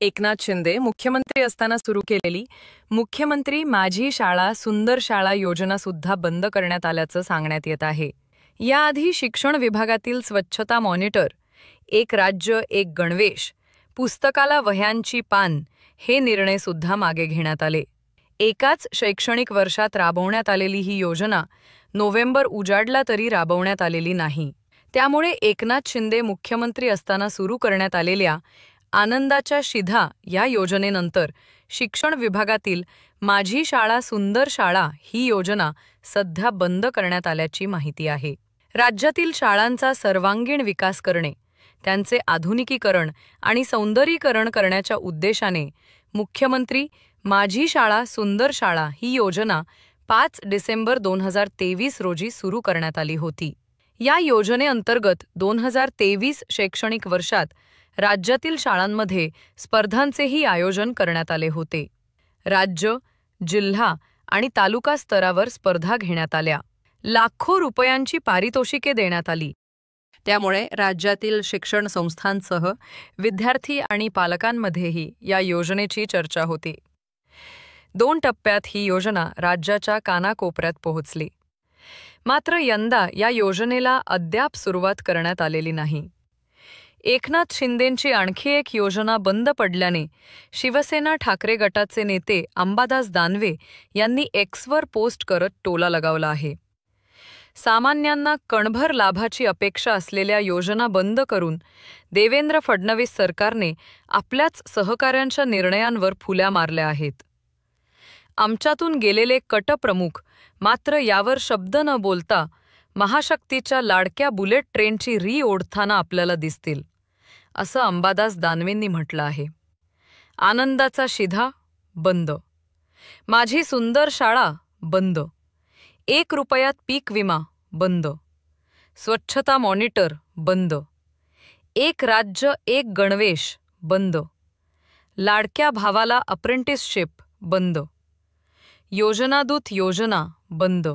एकनाथ शिंदे मुख्यमंत्री असताना सुरू केलेली मुख्यमंत्री माझी शाळा सुंदर शाळा योजना सुद्धा बंद करण्यात आल्याचं सांगण्यात येत आहे। याआधी शिक्षण विभागातील स्वच्छता मॉनिटर, एक राज्य एक गणवेश, पुस्तकाला वह्यांची पान हे निर्णय सुद्धा मागे घेण्यात आले। एकाच शैक्षणिक वर्षात राबवण्यात आलेली ही योजना नोव्हेंबर उजाडला तरी राबवण्यात आलेली नाही। त्यामुळे एकनाथ शिंदे मुख्यमंत्री असताना सुरू करण्यात आलेल्या आनंदाच्या शिधा या योजनेनंतर शिक्षण विभागातील माझी शाळा सुंदर शाळा ही योजना सध्या बंद करण्यात आल्याची माहिती आहे। राज्यातील शाळांचा सर्वांगीण विकास करणे, त्यांचे आधुनिकीकरण आणि सौंदर्यीकरण करण्याच्या उद्देशाने मुख्यमंत्री माझी शाळा सुंदर शाळा ही योजना 5 डिसेंबर 2023 रोजी सुरू करण्यात आली होती। या योजनेअंतर्गत 2023 शैक्षणिक वर्षात राज्यातील शाळांमध्ये स्पर्धांचेही आयोजन करण्यात आले होते। राज्य, जिल्हा आणि तालुका स्तरावर स्पर्धा घेण्यात आल्या। लाखो रुपयांची पारितोषिके देण्यात आली। त्यामुळे राज्यातील शिक्षण संस्थांसह विद्यार्थी आणि पालकांमध्येही या योजनेची चर्चा होती। 2 टप्प्यात ही योजना राज्याच्या कानाकोपऱ्यात पोहोचली। मात्र यंदा या योजनेला अद्याप सुरुवात करण्यात आलेली नाही। एकनाथ शिंदेंची आणखी एक योजना बंद पडल्याने शिवसेना ठाकरे गटाचे नेते अंबादास दानवे यांनी एक्सवर पोस्ट करत टोला लगावला आहे। सामान्यांना कणभर लाभाची अपेक्षा असलेल्या योजना बंद करून देवेंद्र फडणवीस सरकारने आपल्याच सहकाऱ्यांच्या निर्णयांवर फुल्या मारल्या आहेत। आमच्यातून गेलेले कटप्रमुख मात्र यावर शब्द न बोलता महाशक्तीच्या लाडक्या बुलेट ट्रेनची री ओढताना आपल्याला दिसतील, असं अंबादास दानवेंनी म्हटलं आहे। आनंदाचा शिधा बंद, माझी सुंदर शाळा बंद, 1 रुपयात पीक विमा बंद, स्वच्छता मॉनिटर बंद, एक राज्य एक गणवेश बंद, लाडक्या भावाला अप्रेंटिसशिप बंद, योजनादूत योजना बंद,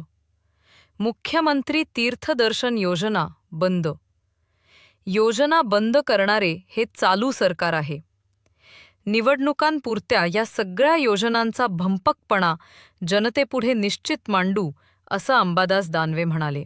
मुख्यमंत्री तीर्थदर्शन योजना बंद। योजना बंद करणारे हे चालू सरकार आहे। निवडणुकांपुरत्या या सगळ्या योजनांचा भंपकपणा जनतेपुढे निश्चित मांडू, असं अंबादास दानवे म्हणाले।